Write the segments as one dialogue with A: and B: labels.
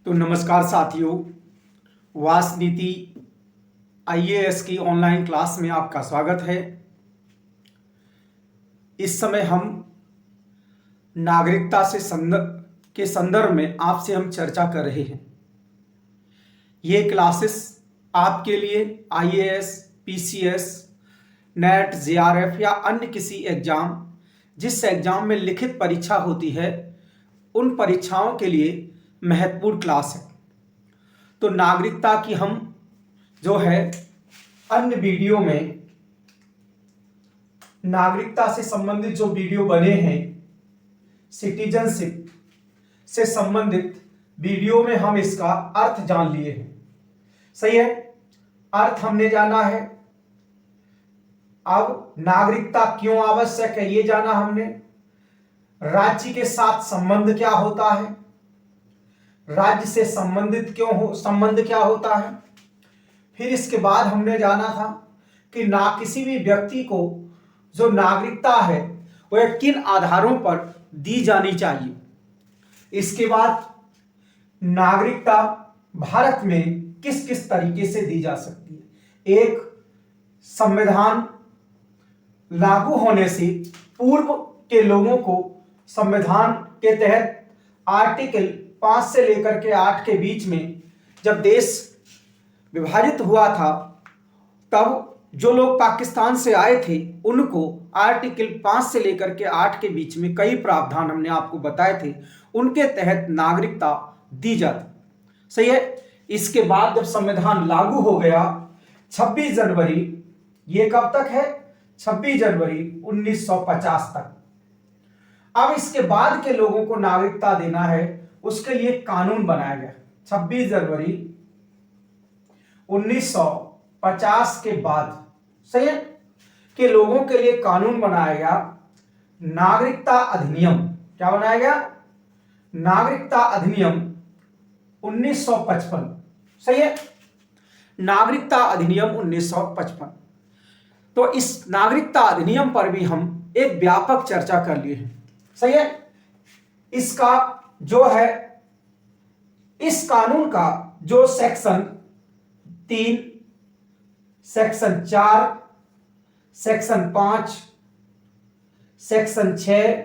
A: तो नमस्कार साथियों, वासनीति आईएएस की ऑनलाइन क्लास में आपका स्वागत है। इस समय हम नागरिकता से के संदर्भ में आपसे हम चर्चा कर रहे हैं। ये क्लासेस आपके लिए आईएएस, पीसीएस, नेट, जेआरएफ या अन्य किसी एग्जाम, जिस एग्जाम में लिखित परीक्षा होती है, उन परीक्षाओं के लिए महत्वपूर्ण क्लास है। तो नागरिकता की हम जो है अन्य वीडियो में नागरिकता से संबंधित जो वीडियो बने हैं, सिटीजनशिप से संबंधित वीडियो में हम इसका अर्थ जान लिए हैं। सही है, अर्थ हमने जाना है। अब नागरिकता क्यों आवश्यक है ये जाना हमने। राज्य के साथ संबंध क्या होता है, राज्य से संबंध क्या होता है। फिर इसके बाद हमने जाना था कि किसी भी व्यक्ति को जो नागरिकता है वह किन आधारों पर दी जानी चाहिए। इसके बाद नागरिकता भारत में किस किस तरीके से दी जा सकती है। एक, संविधान लागू होने से पूर्व के लोगों को संविधान के तहत आर्टिकल 5 से लेकर के 8 के बीच में जब देश विभाजित हुआ था, तब जो लोग पाकिस्तान से आए थे उनको आर्टिकल 5 से लेकर के 8 के बीच में कई प्रावधान हमने आपको बताए थे, उनके तहत नागरिकता दी जाती। सही है। इसके बाद जब संविधान लागू हो गया 26 जनवरी, ये कब तक है, 26 जनवरी 1950 तक। अब इसके बाद के लोगों को नागरिकता देना है, उसके लिए कानून बनाया गया 26 जनवरी 1950 के बाद। सही है, के लोगों के लिए कानून बनाया गया, नागरिकता अधिनियम। क्या बनाया गया, नागरिकता अधिनियम 1955। सही है, नागरिकता अधिनियम 1955। तो इस नागरिकता अधिनियम पर भी हम एक व्यापक चर्चा कर लिए हैं। सही है, इसका जो है, इस कानून का जो सेक्शन 3, सेक्शन 4, सेक्शन 5, सेक्शन 6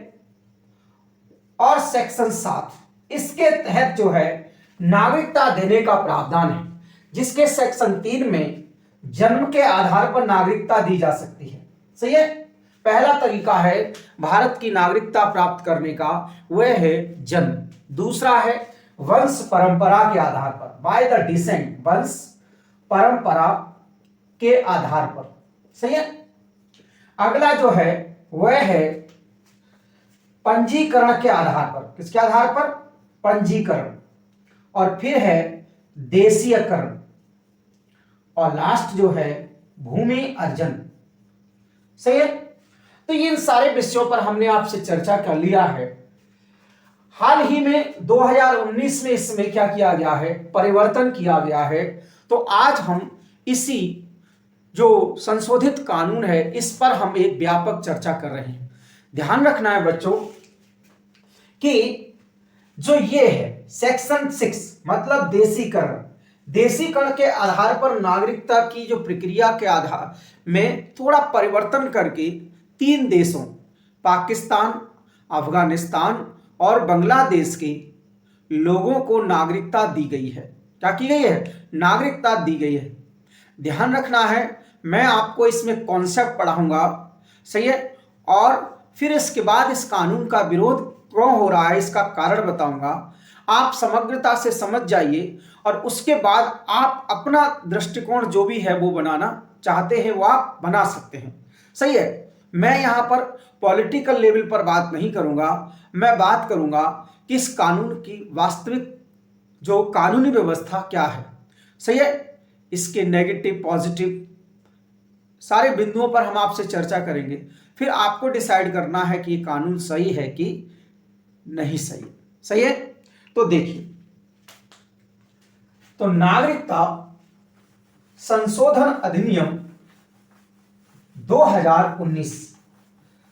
A: और सेक्शन 7, इसके तहत जो है नागरिकता देने का प्रावधान है, जिसके सेक्शन 3 में जन्म के आधार पर नागरिकता दी जा सकती है। सही है, पहला तरीका है भारत की नागरिकता प्राप्त करने का, वह है जन्म। दूसरा है वंश परंपरा के आधार पर, बाय द डिसेंट, वंश परंपरा के आधार पर। सही है। अगला जो है वह है पंजीकरण के आधार पर। किसके आधार पर, पंजीकरण। और फिर है देशीयकरण। और लास्ट जो है भूमि अर्जन। सही है। तो इन सारे विषयों पर हमने आपसे चर्चा कर लिया है। हाल ही में 2019 में इसमें क्या किया गया है, परिवर्तन किया गया है। तो आज हम इसी जो संशोधित कानून है, इस पर हम एक व्यापक चर्चा कर रहे हैं। ध्यान रखना है बच्चों कि जो ये है सेक्शन 6 मतलब देशीकरण, देशीकरण के आधार पर नागरिकता की जो प्रक्रिया के आधार में थोड़ा परिवर्तन करके 3 देशों, पाकिस्तान, अफगानिस्तान और बांग्लादेश के लोगों को नागरिकता दी गई है। क्या की गई है, नागरिकता दी गई है। ध्यान रखना है, मैं आपको इसमें कॉन्सेप्ट पढ़ाऊंगा। सही है। और फिर इसके बाद इस कानून का विरोध क्यों हो रहा है, इसका कारण बताऊंगा। आप समग्रता से समझ जाइए और उसके बाद आप अपना दृष्टिकोण जो भी है वो बनाना चाहते हैं वो आप बना सकते हैं। सही है। मैं यहां पर पॉलिटिकल लेवल पर बात नहीं करूंगा, मैं बात करूंगा कि इस कानून की वास्तविक जो कानूनी व्यवस्था क्या है। सही है, इसके नेगेटिव पॉजिटिव सारे बिंदुओं पर हम आपसे चर्चा करेंगे। फिर आपको डिसाइड करना है कि ये कानून सही है कि नहीं सही। सही है। तो देखिए, तो नागरिकता संशोधन अधिनियम 2019।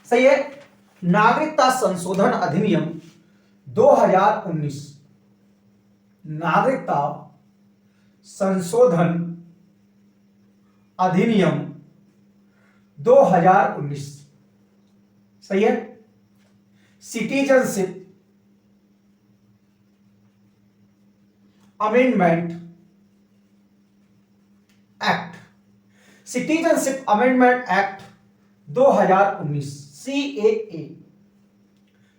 A: सही है, नागरिकता संशोधन अधिनियम 2019 नागरिकता संशोधन अधिनियम 2019। सही है। Citizenship amendment act, citizenship amendment act 2019,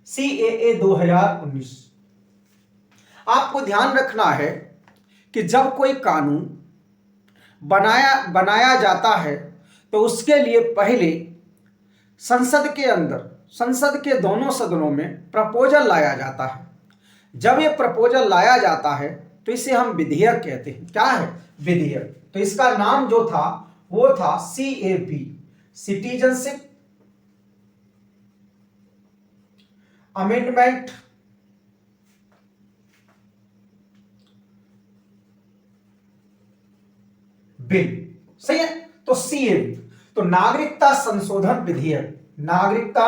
A: CAA 2019। आपको ध्यान रखना है कि जब कोई कानून बनाया जाता है तो उसके लिए पहले संसद के अंदर, संसद के दोनों सदनों में प्रपोजल लाया जाता है। जब ये प्रपोजल लाया जाता है तो इसे हम विधेयक कहते हैं। क्या है? विधेयक। तो इसका नाम जो था वो था सीएबी, सिटीजनशिप अमेंडमेंट बिल। सही है। तो सीएबी, तो नागरिकता संशोधन विधेयक, नागरिकता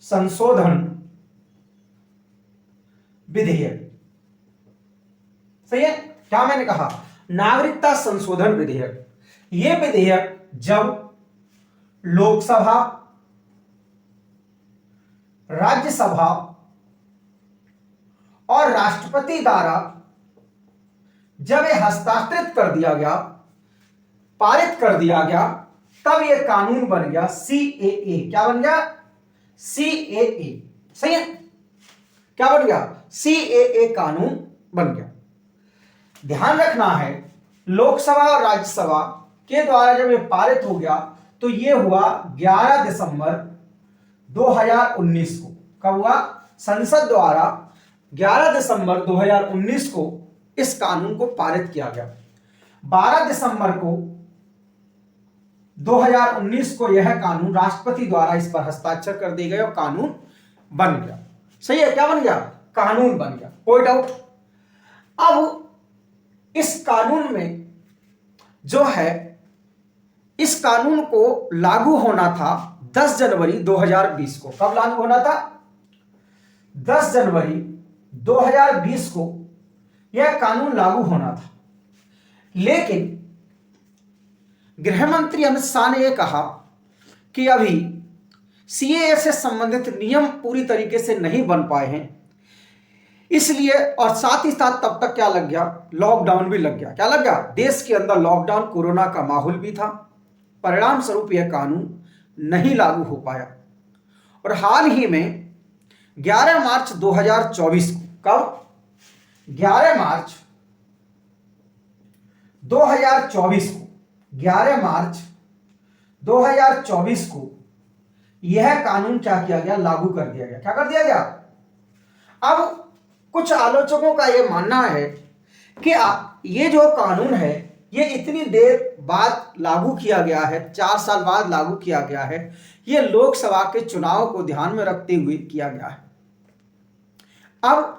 A: संशोधन विधेयक। सही है। क्या मैंने कहा? नागरिकता संशोधन विधेयक। यह विधेयक जब लोकसभा, राज्यसभा और राष्ट्रपति द्वारा जब यह हस्ताक्षरित कर दिया गया, पारित कर दिया गया, तब यह कानून बन गया सीएए। क्या बन गया? सीएए। सही है। क्या बन गया? सीएए कानून बन गया। ध्यान रखना है, लोकसभा और राज्यसभा के द्वारा जब यह पारित हो गया तो यह हुआ 11 दिसंबर 2019 को। कब हुआ? संसद द्वारा 11 दिसंबर 2019 को इस कानून को पारित किया गया। 12 दिसंबर को 2019 को यह कानून राष्ट्रपति द्वारा इस पर हस्ताक्षर कर दिए गए और कानून बन गया। सही है। क्या बन गया? कानून बन गया। कोई डाउट? अब इस कानून में जो है, इस कानून को लागू होना था 10 जनवरी 2020 को। कब लागू होना था? 10 जनवरी 2020 को यह कानून लागू होना था। लेकिन गृह मंत्री अमित शाह ने यह कहा कि अभी सीएए से संबंधित नियम पूरी तरीके से नहीं बन पाए हैं, इसलिए, और साथ ही साथ तब तक क्या लग गया? लॉकडाउन भी लग गया। क्या लग गया? देश के अंदर लॉकडाउन, कोरोना का माहौल भी था। परिणाम स्वरूप यह कानून नहीं लागू हो पाया। और हाल ही में 11 मार्च 2024 को, कब? 11 मार्च 2024 को, 11 मार्च 2024 को यह कानून क्या किया गया? लागू कर दिया गया। क्या कर दिया गया? अब कुछ आलोचकों का यह मानना है कि ये जो कानून है ये इतनी देर बाद लागू किया गया है, 4 साल बाद लागू किया गया है, ये लोकसभा के चुनाव को ध्यान में रखते हुए किया गया है। अब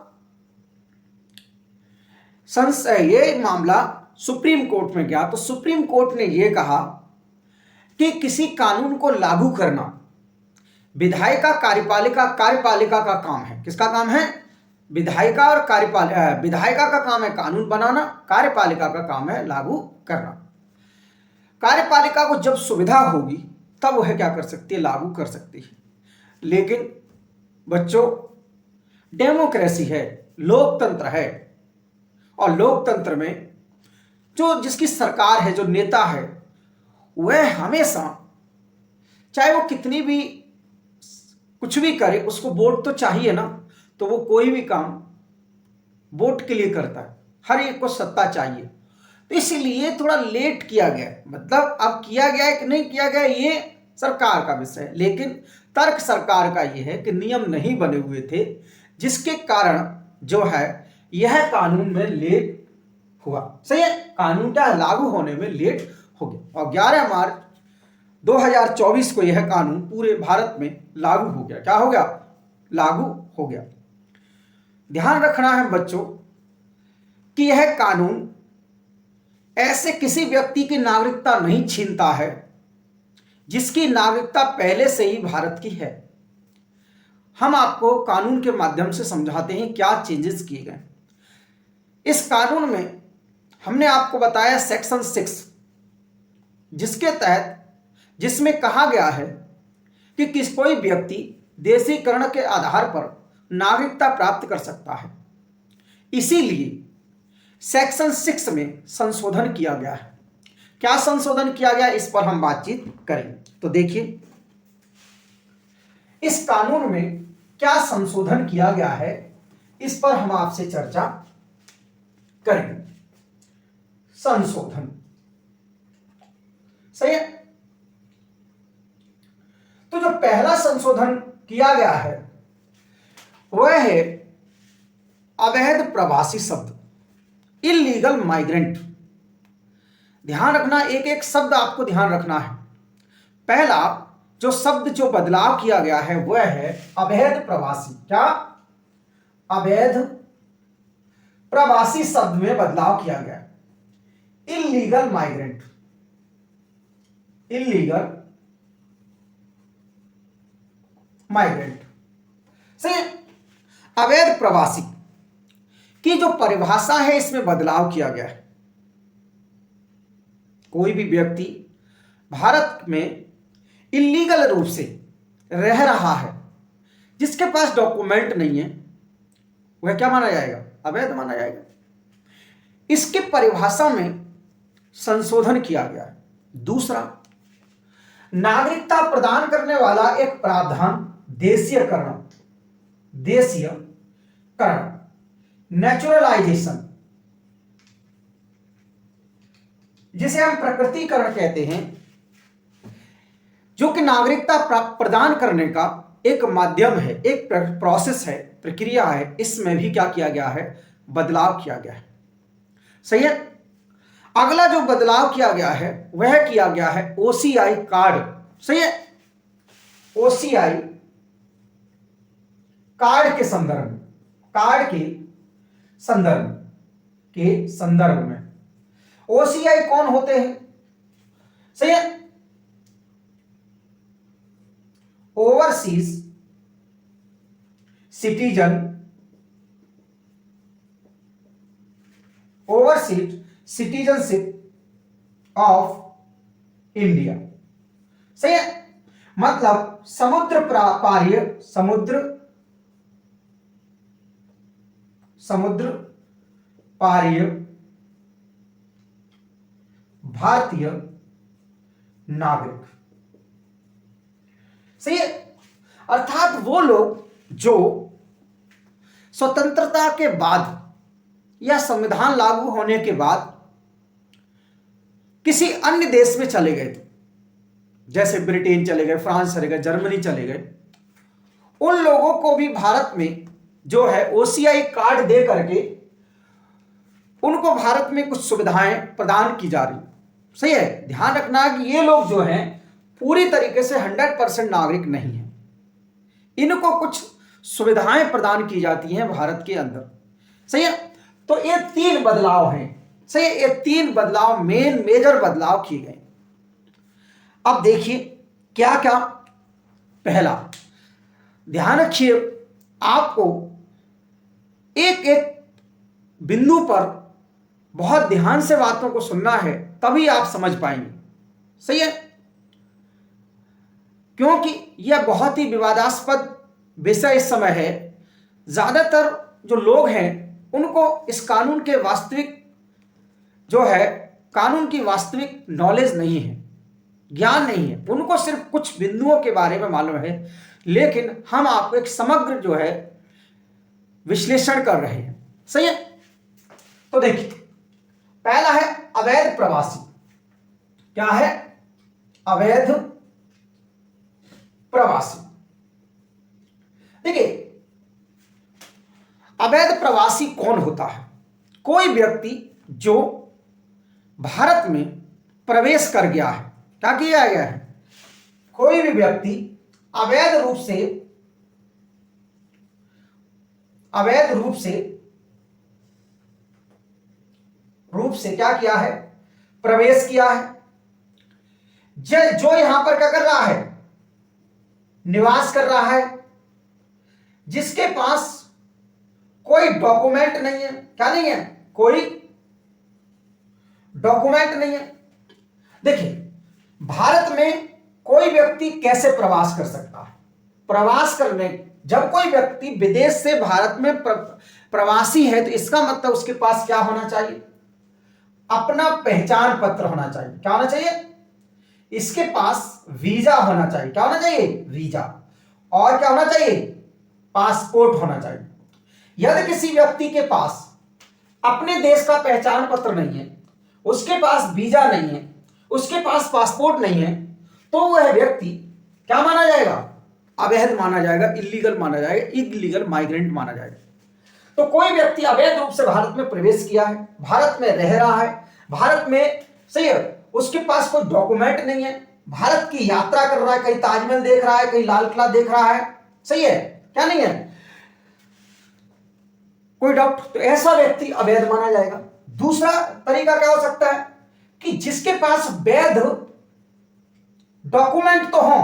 A: ये मामला सुप्रीम कोर्ट में गया तो सुप्रीम कोर्ट ने यह कहा कि किसी कानून को लागू करना विधायिका कार्यपालिका का काम है। किसका काम है? विधायिका और विधायिका का काम है कानून बनाना, कार्यपालिका का काम है लागू करना। कार्यपालिका को जब सुविधा होगी तब वह क्या कर सकती है? लागू कर सकती है। लेकिन बच्चों, डेमोक्रेसी है, लोकतंत्र है, और लोकतंत्र में जो जिसकी सरकार है, जो नेता है, वह हमेशा चाहे वो कितनी भी कुछ भी करे, उसको वोट तो चाहिए ना। तो वो कोई भी काम वोट के लिए करता है, हर एक को सत्ता चाहिए। तो इसीलिए थोड़ा लेट किया गया, मतलब अब किया गया है कि नहीं किया गया ये सरकार का विषय है, लेकिन तर्क सरकार का ये है कि नियम नहीं बने हुए थे, जिसके कारण जो है यह कानून में लेट हुआ। सही है। कानून क्या लागू होने में लेट हो गया और 11 मार्च 2024 को यह कानून पूरे भारत में लागू हो गया। क्या हो गया? लागू हो गया। ध्यान रखना है बच्चों कि यह कानून ऐसे किसी व्यक्ति की नागरिकता नहीं छीनता है जिसकी नागरिकता पहले से ही भारत की है। हम आपको कानून के माध्यम से समझाते हैं क्या चेंजेस किए गए। इस कानून में हमने आपको बताया सेक्शन 6, जिसके तहत जिसमें कहा गया है कि कोई व्यक्ति देशीकरण के आधार पर नागरिकता प्राप्त कर सकता है। इसीलिए सेक्शन 6 में संशोधन किया गया है। क्या संशोधन किया गया, इस पर हम बातचीत करेंगे। तो देखिए, इस कानून में क्या संशोधन किया गया है, इस पर हम आपसे चर्चा करेंगे। संशोधन, सही है। तो जो पहला संशोधन किया गया है वह है अवैध प्रवासी शब्द, इलीगल माइग्रेंट। ध्यान रखना, एक एक शब्द आपको ध्यान रखना है। पहला जो शब्द जो बदलाव किया गया है वह है अवैध प्रवासी। क्या? अवैध प्रवासी शब्द में बदलाव किया गया है। इलीगल माइग्रेंट, इलीगल माइग्रेंट से अवैध प्रवासी की जो परिभाषा है इसमें बदलाव किया गया है। कोई भी व्यक्ति भारत में इलीगल रूप से रह रहा है, जिसके पास डॉक्यूमेंट नहीं है, वह क्या माना जाएगा? अवैध माना जाएगा। इसकी परिभाषा में संशोधन किया गया है। दूसरा, नागरिकता प्रदान करने वाला एक प्रावधान देशीयकरण, देशीयकरण, नेचुरलाइजेशन, जिसे हम प्रकृतिकरण कहते हैं, जो कि नागरिकता प्रदान करने का एक माध्यम है, एक प्रोसेस है, प्रक्रिया है। इसमें भी क्या किया गया है? बदलाव किया गया है। सही है। अगला जो बदलाव किया गया है वह किया गया है ओसीआई कार्ड। सही है। ओसीआई कार्ड के संदर्भ में, कार्ड के संदर्भ में ओसीआई कौन होते हैं? सही है। Overseas citizen, overseas citizenship of India. सही है। मतलब समुद्र पारीय भारतीय नागरिक। सही है। अर्थात वो लोग जो स्वतंत्रता के बाद या संविधान लागू होने के बाद किसी अन्य देश में चले गए थे, जैसे ब्रिटेन चले गए, फ्रांस चले गए, जर्मनी चले गए, उन लोगों को भी भारत में जो है ओसीआई कार्ड दे करके उनको भारत में कुछ सुविधाएं प्रदान की जा रही। सही है। ध्यान रखना कि ये लोग जो हैं पूरी तरीके से 100% नागरिक नहीं है, इनको कुछ सुविधाएं प्रदान की जाती हैं भारत के अंदर। सही है। तो ये 3 बदलाव हैं। सही है। ये 3 बदलाव, मेजर बदलाव किए गए। अब देखिए क्या क्या। पहला, ध्यान रखिए, आपको एक एक बिंदु पर बहुत ध्यान से बातों को सुनना है, तभी आप समझ पाएंगे। सही है। क्योंकि यह बहुत ही विवादास्पद विषय इस समय है। ज्यादातर जो लोग हैं उनको इस कानून के वास्तविक जो है, कानून की वास्तविक नॉलेज नहीं है, ज्ञान नहीं है। उनको सिर्फ कुछ बिंदुओं के बारे में मालूम है, लेकिन हम आपको एक समग्र जो है विश्लेषण कर रहे हैं। सही है। तो देखिए, पहला है अवैध प्रवासी। क्या है? अवैध प्रवासी। देखिए, अवैध प्रवासी कौन होता है? कोई व्यक्ति जो भारत में प्रवेश कर गया है। क्या किया गया है? कोई भी व्यक्ति अवैध रूप से क्या किया है? प्रवेश किया है। जो यहां पर क्या कर रहा है? निवास कर रहा है, जिसके पास कोई डॉक्यूमेंट नहीं है, क्या नहीं है, कोई डॉक्यूमेंट नहीं है। देखिए, भारत में कोई व्यक्ति कैसे प्रवास कर सकता है? प्रवास करने, जब कोई व्यक्ति विदेश से भारत में प्रवासी है, तो इसका मतलब उसके पास क्या होना चाहिए? अपना पहचान पत्र होना चाहिए। क्या होना चाहिए? इसके पास वीजा होना चाहिए। क्या होना चाहिए? वीजा। और क्या होना चाहिए? पासपोर्ट होना चाहिए। यदि किसी व्यक्ति के पास अपने देश का पहचान पत्र नहीं है, उसके पास वीजा नहीं है, उसके पास पासपोर्ट नहीं है, तो वह व्यक्ति क्या माना जाएगा? अवैध माना जाएगा, इलीगल माना जाएगा, इलीगल माइग्रेंट माना जाएगा। तो कोई व्यक्ति अवैध रूप से भारत में प्रवेश किया है, भारत में रह रहा है, भारत में, सही है, उसके पास कोई डॉक्यूमेंट नहीं है, भारत की यात्रा कर रहा है, कहीं ताजमहल देख रहा है, कहीं लाल किला देख रहा है, सही है, क्या नहीं है, कोई डॉक्टर, तो ऐसा व्यक्ति अवैध माना जाएगा। दूसरा तरीका क्या हो सकता है कि जिसके पास वैध डॉक्यूमेंट तो हो,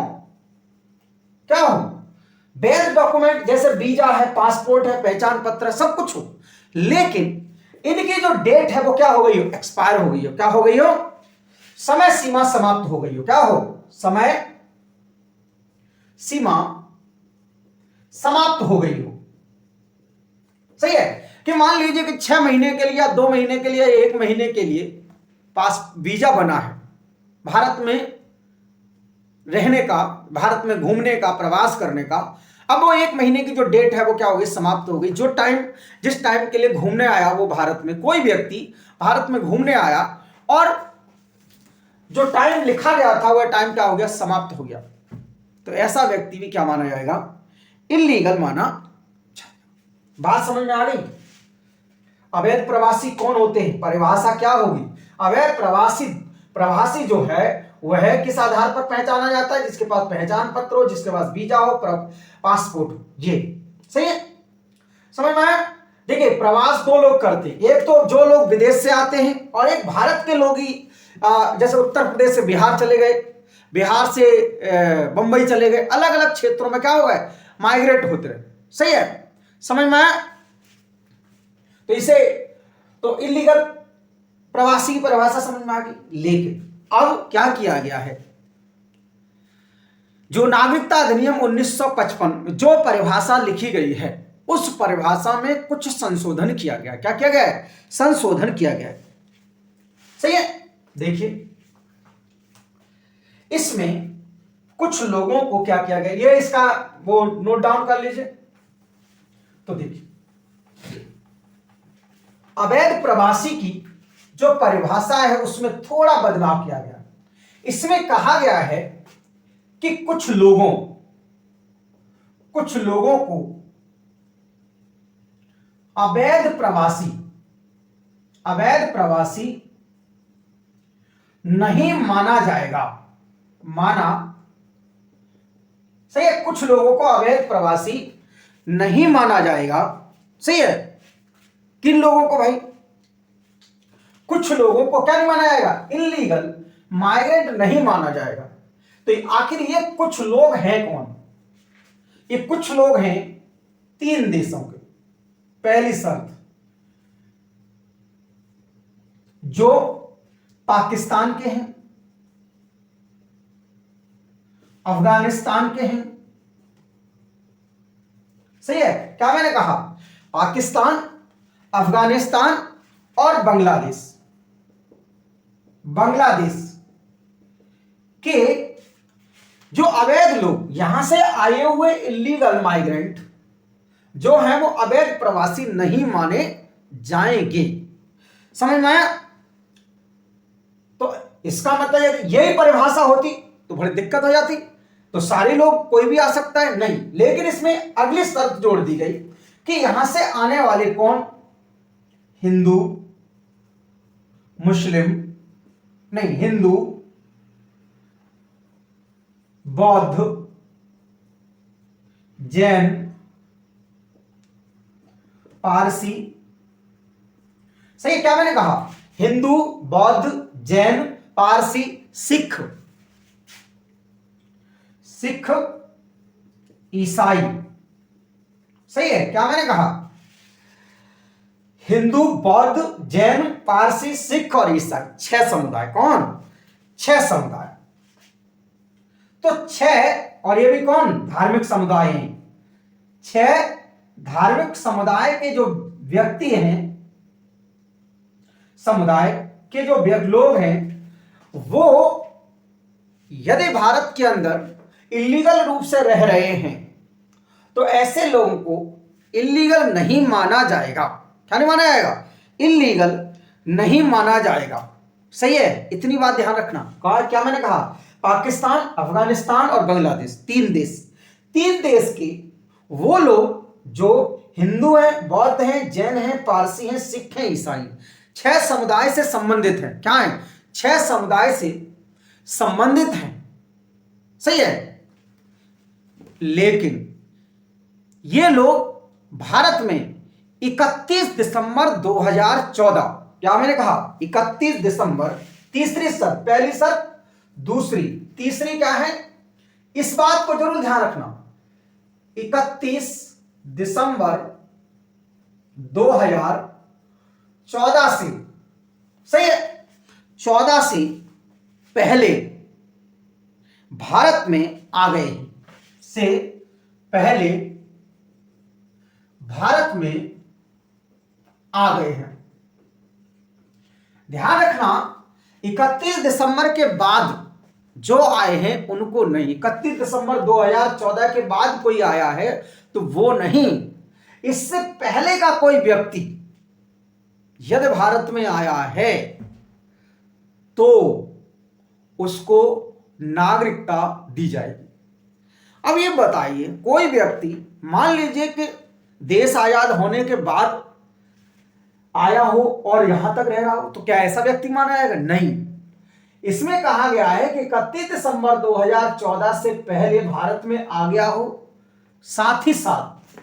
A: क्या हो, वैध डॉक्यूमेंट, जैसे वीजा है, पासपोर्ट है, पहचान पत्र, सब कुछ हो, लेकिन इनकी जो डेट है वो क्या हो गई हो? एक्सपायर हो गई हो। क्या हो गई हो? समय सीमा समाप्त हो गई हो। क्या हो? समय सीमा समाप्त हो गई हो। सही है कि मान लीजिए कि 6 महीने के लिए या 2 महीने के लिए, 1 महीने के लिए पास वीजा बना है भारत में रहने का, भारत में घूमने का, प्रवास करने का। अब वो 1 महीने की जो डेट है वो क्या हो गई? समाप्त हो गई। जो टाइम, जिस टाइम के लिए घूमने आया वो भारत में, कोई व्यक्ति भारत में घूमने आया और जो टाइम लिखा गया था वह टाइम क्या हो गया? समाप्त हो गया। तो ऐसा व्यक्ति भी क्या माना जाएगा? इलीगल माना जाएगा। बात समझ में आ गई? अवैध प्रवासी कौन होते हैं? परिभाषा क्या होगी? अवैध प्रवासी जो है वह किस आधार पर पहचाना जाता है? जिसके पास पहचान पत्र हो, जिसके पास वीजा हो, पासपोर्ट हो। ये सही है, समझ में आया? देखिए, प्रवास 2 लोग करते हैं, एक तो जो लोग विदेश से आते हैं और एक भारत के लोग ही, जैसे उत्तर प्रदेश से बिहार चले गए, बिहार से बंबई चले गए, अलग अलग क्षेत्रों में क्या हो गए? माइग्रेट होते रहे। सही है, समझ में आया? तो इसे, तो इलीगल प्रवासी की परिभाषा समझ में आ गई। लेकिन अब क्या किया गया है? जो नागरिकता अधिनियम 1955 में जो परिभाषा लिखी गई है, उस परिभाषा में कुछ संशोधन किया गया। क्या किया गया है? संशोधन किया गया है। सही है, देखिए इसमें कुछ लोगों को क्या किया गया, ये इसका वो नोट डाउन कर लीजिए। तो देखिए, अवैध प्रवासी की जो परिभाषा है उसमें थोड़ा बदलाव किया गया। इसमें कहा गया है कि कुछ लोगों को अवैध प्रवासी नहीं माना जाएगा। सही है, कुछ लोगों को अवैध प्रवासी नहीं माना जाएगा। सही है, किन लोगों को भाई? कुछ लोगों को क्या नहीं माना जाएगा? इलीगल माइग्रेंट नहीं माना जाएगा। तो आखिर ये कुछ लोग हैं कौन? ये कुछ लोग हैं 3 देशों के। पहली शर्त, जो पाकिस्तान के हैं, अफगानिस्तान के हैं। सही है, क्या मैंने कहा? पाकिस्तान, अफगानिस्तान और बांग्लादेश के जो अवैध लोग, यहां से आए हुए इलीगल माइग्रेंट जो हैं वो अवैध प्रवासी नहीं माने जाएंगे। समझ में आया? तो इसका मतलब यही परिभाषा होती तो बड़ी दिक्कत हो जाती। तो सारे लोग, कोई भी आ सकता है नहीं, लेकिन इसमें अगली शर्त जोड़ दी गई कि यहां से आने वाले कौन? हिंदू, मुस्लिम नहीं, हिंदू, बौद्ध, जैन, पारसी। सही, क्या मैंने कहा? हिंदू, बौद्ध, जैन, पारसी, सिख, ईसाई। सही है, क्या मैंने कहा? हिंदू, बौद्ध, जैन, पारसी, सिख और ईसाई, 6 समुदाय। कौन? 6 समुदाय। तो 6, और ये भी कौन? धार्मिक समुदाय हैं। 6 धार्मिक समुदाय के जो व्यक्ति हैं, समुदाय के जो लोग हैं, वो यदि भारत के अंदर इलीगल रूप से रह रहे हैं तो ऐसे लोगों को इलीगल नहीं माना जाएगा। क्या नहीं माना जाएगा? इलीगल नहीं माना जाएगा। सही है, इतनी बात ध्यान रखना। कहा क्या मैंने कहा? पाकिस्तान, अफगानिस्तान और बांग्लादेश, 3 देश। 3 देश के वो लोग जो हिंदू हैं, बौद्ध हैं, जैन हैं, पारसी हैं, सिख हैं, ईसाई, 6 समुदाय से संबंधित हैं। क्या है? 6 समुदाय से संबंधित हैं। सही है, लेकिन ये लोग भारत में 31 दिसंबर 2014, क्या मैंने कहा? 31 दिसंबर, तीसरी शर्त, पहली शर्त, दूसरी, तीसरी क्या है? इस बात को जरूर ध्यान रखना, 31 दिसंबर 2014 से, सही है, 14 से पहले भारत में आ गए, से पहले भारत में आ गए हैं। ध्यान रखना, 31 दिसंबर के बाद जो आए हैं उनको नहीं। 31 दिसंबर 2014 के बाद कोई आया है तो वो नहीं। इससे पहले का कोई व्यक्ति यदि भारत में आया है तो उसको नागरिकता दी जाएगी। अब ये बताइए, कोई व्यक्ति मान लीजिए कि देश आजाद होने के बाद आया हो और यहां तक रह रहा हो, तो क्या ऐसा व्यक्ति माना जाएगा? नहीं। इसमें कहा गया है कि 31 दिसंबर 2014 से पहले भारत में आ गया हो, साथ ही साथ,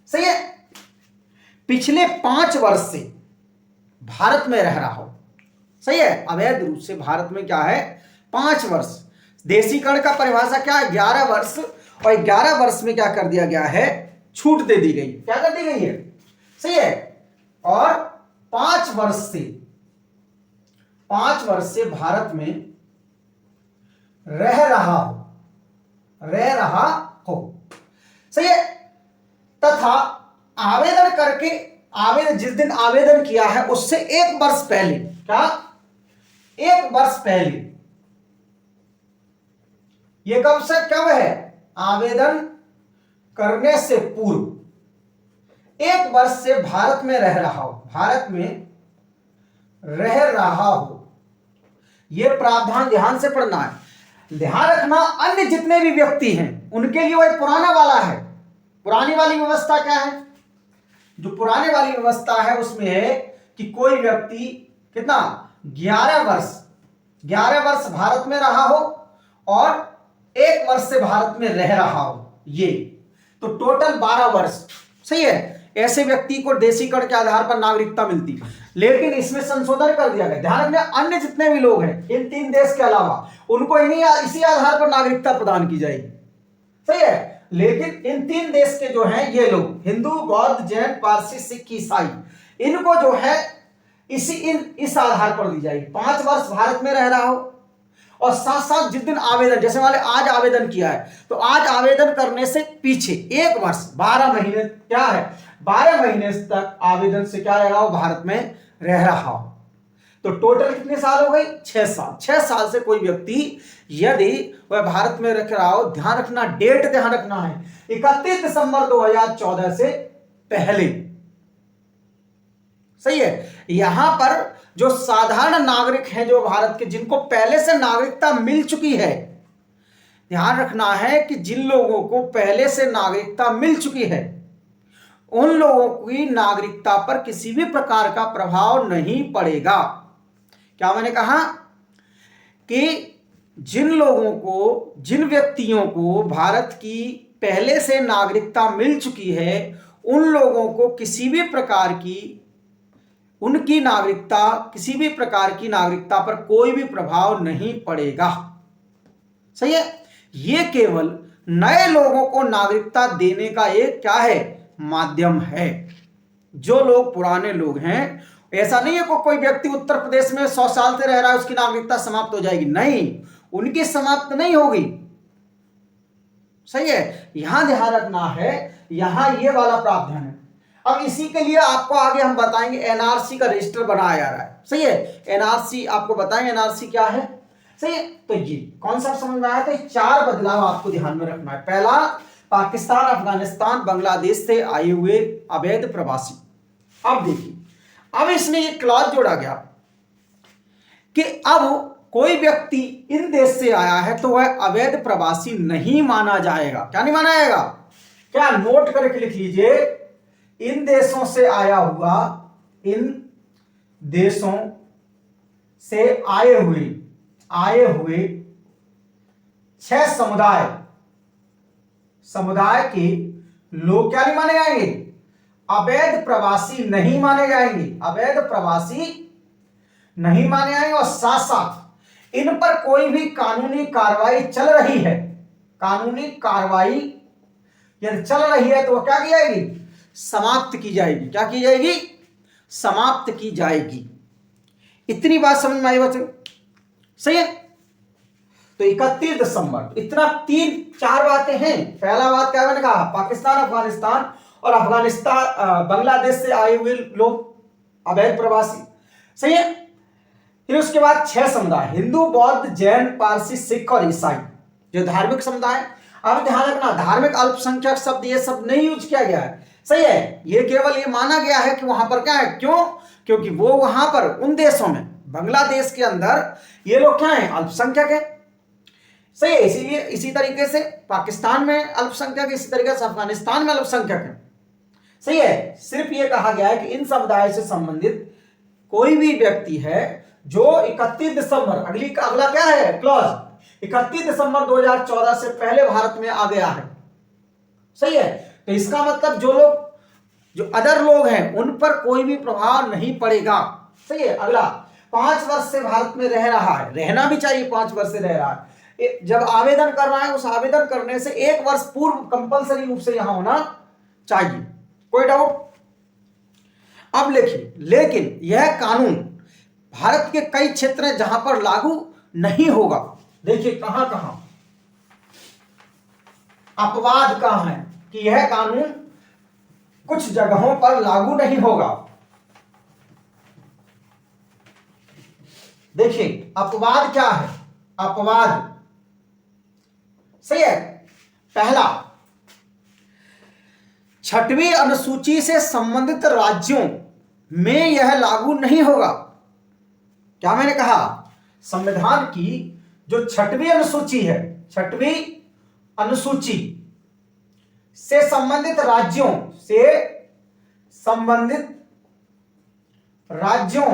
A: सही है, पिछले 5 वर्ष से भारत में रह रहा हो। सही है, अवैध रूप से भारत में क्या है? 5 वर्ष। देशीकरण का परिभाषा क्या है? 11 वर्ष। और 11 वर्ष में क्या कर दिया गया है? छूट दे दी गई। क्या कर दी गई है? सही है, और 5 वर्ष से भारत में रह रहा हो, सही है, तथा आवेदन करके, आवेदन जिस दिन आवेदन किया है उससे 1 वर्ष पहले, क्या? 1 वर्ष पहले, ये कब है? आवेदन करने से पूर्व 1 वर्ष से भारत में रह रहा हो, भारत में रह रहा हो। यह प्रावधान ध्यान से पढ़ना है। ध्यान रखना, अन्य जितने भी व्यक्ति हैं उनके लिए वही पुराना वाला है। पुरानी वाली व्यवस्था क्या है? जो पुराने वाली व्यवस्था है उसमें है कि कोई व्यक्ति कितना? 11 वर्ष भारत में रहा हो और 1 वर्ष से भारत में रह रहा हो, ये तो टोटल 12 वर्ष। सही है, ऐसे व्यक्ति को देशीकरण के आधार पर नागरिकता मिलती। लेकिन इसमें संशोधन कर दिया गया। ध्यान रखना, अन्य जितने भी लोग हैं इन 3 देश के अलावा, उनको इसी आधार पर नागरिकता प्रदान की जाएगी। सही है, लेकिन इन 3 देश के जो हैं ये लोग, हिंदू, बौद्ध, जैन, पारसी, सिख, ईसाई, इनको जो है इस आधार पर दी जाएगी। 5 वर्ष भारत में रह रहा हो और साथ साथ जिस दिन आवेदन, जैसे मान आज आवेदन किया है तो आज आवेदन करने से पीछे 1 वर्ष 12 महीने, क्या है, 12 महीने तक आवेदन से क्या रह रहा हो? भारत में रह रहा हो। तो टोटल कितने साल हो गई? 6 साल। 6 साल से कोई व्यक्ति यदि वह भारत में रख रहा हो, ध्यान रखना, डेट ध्यान रखना है, 31 दिसंबर 2014 से पहले। सही है, यहां पर जो साधारण नागरिक हैं जो भारत के, जिनको पहले से नागरिकता मिल चुकी है, ध्यान रखना है कि जिन लोगों को पहले से नागरिकता मिल चुकी है उन लोगों की नागरिकता पर किसी भी प्रकार का प्रभाव नहीं पड़ेगा। क्या मैंने कहा? कि जिन व्यक्तियों को भारत की पहले से नागरिकता मिल चुकी है उन लोगों को किसी भी प्रकार की नागरिकता पर कोई भी प्रभाव नहीं पड़ेगा। सही है, ये केवल नए लोगों को नागरिकता देने का एक क्या है, माध्यम है। जो लोग पुराने लोग हैं, ऐसा नहीं है कोई व्यक्ति उत्तर प्रदेश में 100 साल से रह रहा है उसकी नागरिकता समाप्त हो जाएगी, नहीं, उनकी समाप्त नहीं होगी। सही है, यहां ध्यान रखना है, यहां ये वाला प्रावधान है। अब इसी के लिए आपको आगे हम बताएंगे एनआरसी का रजिस्टर बनाया जा रहा है। सही है, एनआरसी आपको बताएंगे एनआरसी क्या है। सही है, तो ये कॉन्सेप्ट समझ में आया। तो 4 बदलाव आपको ध्यान में रखना है। पहला, पाकिस्तान, अफगानिस्तान, बांग्लादेश से आए हुए अवैध प्रवासी। अब देखिए, अब इसमें एक क्लॉज जोड़ा गया कि अब कोई व्यक्ति इन देश से आया है तो वह अवैध प्रवासी नहीं माना जाएगा। क्या नहीं माना जाएगा, क्या नोट करके लिख लीजिए, इन देशों से आया हुआ, इन देशों से आए हुए 6 समुदाय के लोग क्या नहीं माने जाएंगे, अवैध प्रवासी नहीं माने जाएंगे, अवैध प्रवासी नहीं माने जाएंगे। और साथ साथ इन पर कोई भी कानूनी कार्रवाई चल रही है, कानूनी कार्रवाई यदि चल रही है तो वह क्या की जाएगी, समाप्त की जाएगी। क्या की जाएगी, समाप्त की जाएगी। इतनी बात समझ में आई बच्चों, सही है। तो 31 दिसंबर, इतना 3-4 बातें हैं। पहला बात क्या मैंने कहा, पाकिस्तान, अफगानिस्तान और बांग्लादेश से आए हुए लोग अवैध प्रवासी। सही है। फिर उसके बाद 6 समुदाय, हिंदू, बौद्ध, जैन, पारसी, सिख और ईसाई, जो धार्मिक समुदाय। अब ध्यान रखना, धार्मिक अल्पसंख्यक शब्द ये सब नहीं यूज किया गया है। सही है, ये केवल ये माना गया है कि वहां पर क्या है, क्यों, क्योंकि वो वहां पर उन देशों में, बांग्लादेश के अंदर ये लोग क्या है, अल्पसंख्यक है। सही है, इसीलिए इसी तरीके से पाकिस्तान में अल्पसंख्यक, इसी तरीके से अफगानिस्तान में अल्पसंख्यक है। सही है, सिर्फ ये कहा गया है कि इन समुदाय से संबंधित कोई भी व्यक्ति है जो 31 दिसंबर, अगला क्या है क्लॉज, 31 दिसंबर 2014 से पहले भारत में आ गया है। सही है, तो इसका मतलब जो अदर लोग हैं उन पर कोई भी प्रभाव नहीं पड़ेगा। सही है। अगला, 5 वर्ष से भारत में रह रहा है, रहना भी चाहिए, 5 वर्ष से रह रहा है। जब आवेदन कर रहा है, उस आवेदन करने से 1 वर्ष पूर्व कंपलसरी रूप से यहां होना चाहिए। कोई डाउट? अब लिखिए, लेकिन यह कानून भारत के कई क्षेत्र हैं जहां पर लागू नहीं होगा। देखिए कहां कहां अपवाद कहां है कि यह कानून कुछ जगहों पर लागू नहीं होगा। देखिए अपवाद क्या है, अपवाद। सही है, पहला, 6वीं अनुसूची से संबंधित राज्यों में यह लागू नहीं होगा। क्या मैंने कहा, संविधान की जो 6वीं अनुसूची है, 6वीं अनुसूची से संबंधित राज्यों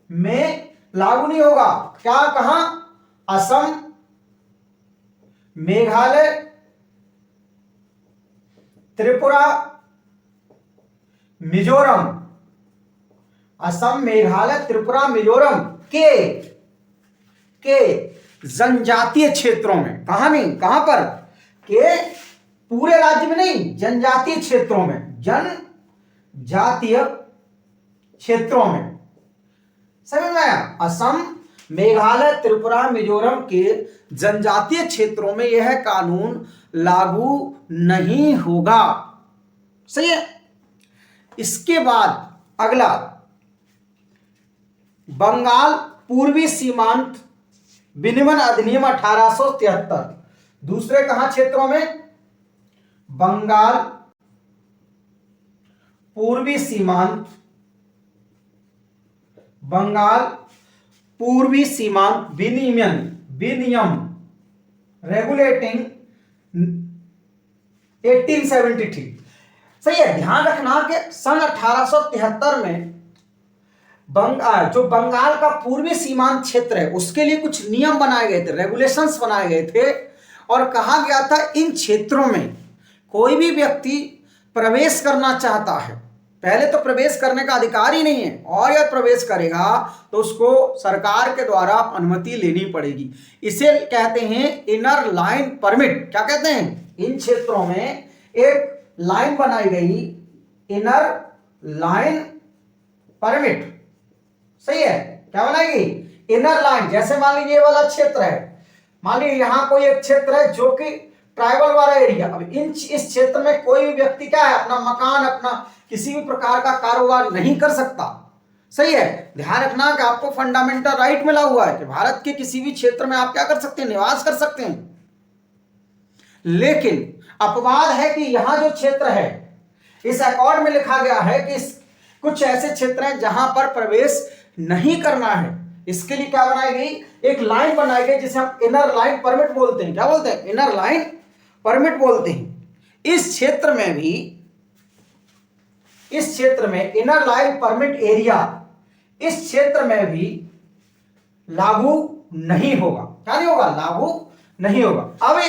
A: में लागू नहीं होगा। क्या कहा, असम, मेघालय, त्रिपुरा, मिजोरम, असम, मेघालय, त्रिपुरा, मिजोरम के जनजातीय क्षेत्रों में, कहां नहीं, कहां पर, के पूरे राज्य में नहीं, जनजातीय क्षेत्रों में, जनजातीय क्षेत्रों में। समझ में आया? असम, मेघालय, त्रिपुरा, मिजोरम के जनजातीय क्षेत्रों में यह कानून लागू नहीं होगा। सही है। इसके बाद अगला, बंगाल पूर्वी सीमांत विनिमय अधिनियम 1873, दूसरे कहां क्षेत्रों में, बंगाल पूर्वी सीमांत विनियम रेगुलेटिंग 1873। सही है, ध्यान रखना कि सन 1873 में जो बंगाल का पूर्वी सीमांत क्षेत्र है उसके लिए कुछ नियम बनाए गए थे, रेगुलेशंस बनाए गए थे, और कहा गया था इन क्षेत्रों में कोई भी व्यक्ति प्रवेश करना चाहता है पहले तो प्रवेश करने का अधिकार ही नहीं है, और यदि प्रवेश करेगा तो उसको सरकार के द्वारा अनुमति लेनी पड़ेगी। इसे कहते हैं इनर लाइन परमिट। क्या कहते हैं? इन क्षेत्रों में एक लाइन बनाई गई, इनर लाइन परमिट। सही है, क्या बनाएगी? Inner line. जैसे मान लीजिए ये वाला क्षेत्र है, मान लीजिए यहां कोई एक क्षेत्र है जो कि ट्राइबल वाला एरिया। अब इस क्षेत्र में कोई भी व्यक्ति क्या है, अपना मकान, अपना किसी भी प्रकार का कारोबार नहीं कर सकता। सही है, ध्यान रखना कि आपको फंडामेंटल राइट मिला हुआ है कि भारत के किसी भी क्षेत्र में आप क्या कर सकते हैं, निवास कर सकते हैं। लेकिन अपवाद है कि यहां जो क्षेत्र है, इस अकॉर्ड में लिखा गया है कि कुछ ऐसे क्षेत्र हैं जहां पर प्रवेश नहीं करना है। इसके लिए क्या बनाई गई? एक लाइन बनाई गई जिसे हम इनर लाइन परमिट बोलते हैं। क्या बोलते हैं? इनर लाइन परमिट बोलते हैं। इस क्षेत्र में इनर लाइन परमिट एरिया इस क्षेत्र में भी लागू नहीं होगा। क्या नहीं होगा? लागू नहीं होगा। अब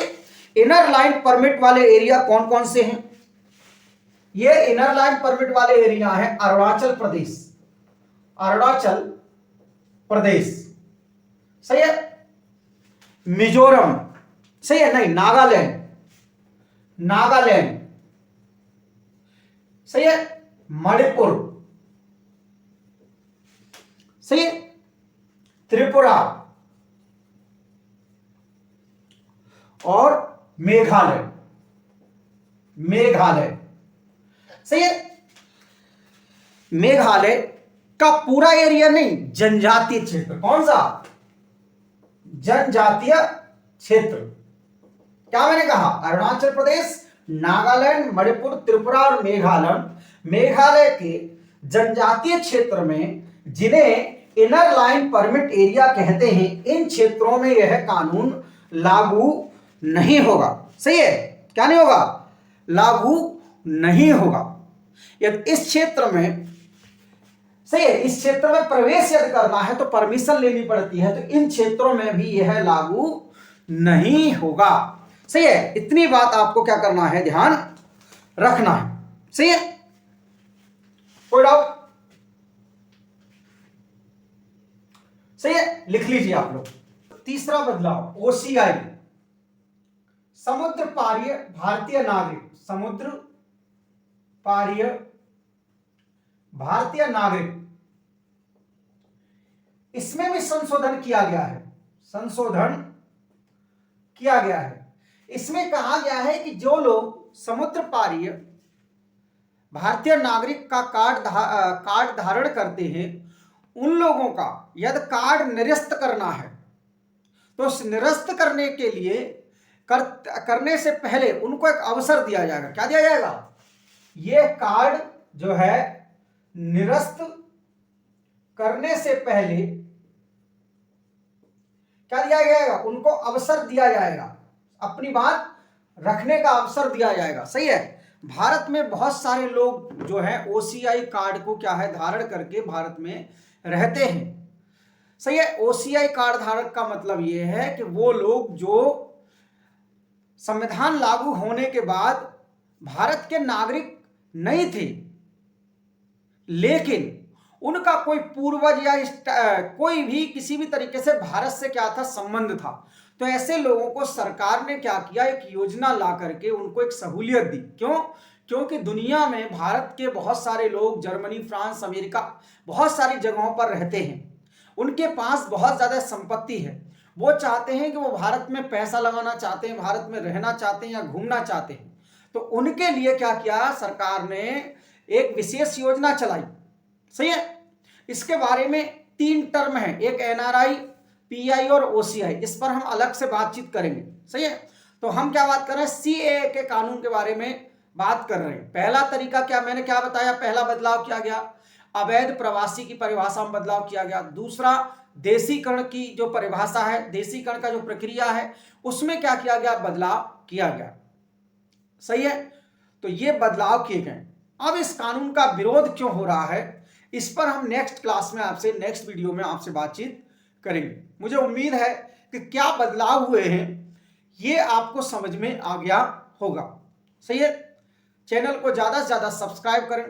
A: इनर लाइन परमिट वाले एरिया कौन कौन से हैं? ये इनर लाइन परमिट वाले एरिया है अरुणाचल प्रदेश, अरुणाचल प्रदेश, सही है, मिजोरम, सही है, नहीं, नागालैंड, नागालैंड, सही है, मणिपुर, सही है, त्रिपुरा और मेघालय, मेघालय, सही है। मेघालय का पूरा एरिया नहीं, जनजातीय क्षेत्र। कौन सा? जनजातीय क्षेत्र। क्या मैंने कहा? अरुणाचल प्रदेश, नागालैंड, मणिपुर, त्रिपुरा और मेघालय। मेघालय के जनजातीय क्षेत्र में, जिन्हें इनर लाइन परमिट एरिया कहते हैं, इन क्षेत्रों में यह कानून लागू नहीं होगा। सही है, क्या नहीं होगा? लागू नहीं होगा। यदि इस क्षेत्र में, सही है, इस क्षेत्र में प्रवेश यदि करना है तो परमिशन लेनी पड़ती है, तो इन क्षेत्रों में भी यह लागू नहीं होगा। सही है, इतनी बात आपको क्या करना है, ध्यान रखना है। सही है, कोई डाउट? सही है, लिख लीजिए आप लोग। तीसरा बदलाव, ओसीआई, समुद्र पारीय भारतीय नागरिक, समुद्र पारीय भारतीय नागरिक, इसमें भी संशोधन किया गया है, संशोधन किया गया है। इसमें कहा गया है कि जो लोग समुद्र पारीय भारतीय नागरिक का कार्ड धारण करते हैं, उन लोगों का यदि कार्ड निरस्त करना है तो उस निरस्त करने के लिए करने से पहले उनको एक अवसर दिया जाएगा। क्या दिया जाएगा? ये कार्ड जो है निरस्त करने से पहले क्या दिया जाएगा? उनको अवसर दिया जाएगा, अपनी बात रखने का अवसर दिया जाएगा। सही है, भारत में बहुत सारे लोग जो है ओसीआई कार्ड को क्या है, धारण करके भारत में रहते हैं। सही है, ओसीआई कार्ड धारक का मतलब यह है कि वो लोग जो संविधान लागू होने के बाद भारत के नागरिक नहीं थे, लेकिन उनका कोई पूर्वज या कोई भी किसी भी तरीके से भारत से क्या था, संबंध था, तो ऐसे लोगों को सरकार ने क्या किया, एक योजना ला करके उनको एक सहूलियत दी। क्यों? क्योंकि दुनिया में भारत के बहुत सारे लोग जर्मनी, फ्रांस, अमेरिका, बहुत सारी जगहों पर रहते हैं, उनके पास बहुत ज्यादा संपत्ति है, वो चाहते हैं कि वो भारत में पैसा लगाना चाहते हैं, भारत में रहना चाहते हैं या घूमना चाहते हैं। तो उनके लिए क्या किया, सरकार ने एक विशेष योजना चलाई। सही है, इसके बारे में 3 टर्म है, एक एनआरआई, पीआई और ओसीआई। इस पर हम अलग से बातचीत करेंगे। सही है, तो हम क्या बात कर रहे हैं, सीएए के कानून के बारे में बात कर रहे हैं। पहला तरीका क्या, मैंने क्या बताया, पहला बदलाव किया गया, अवैध प्रवासी की परिभाषा में बदलाव किया गया। दूसरा, देशीकरण की जो परिभाषा है, देशीकरण का जो प्रक्रिया है, उसमें क्या किया गया, बदलाव किया गया। सही है, तो ये बदलाव किए गए। अब इस कानून का विरोध क्यों हो रहा है, इस पर हम नेक्स्ट क्लास में आपसे, नेक्स्ट वीडियो में आपसे बातचीत करेंगे। मुझे उम्मीद है कि क्या बदलाव हुए हैं ये आपको समझ में आ गया होगा। सही है, चैनल को ज्यादा से ज्यादा सब्सक्राइब करें,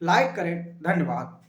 A: लाइक करें। धन्यवाद।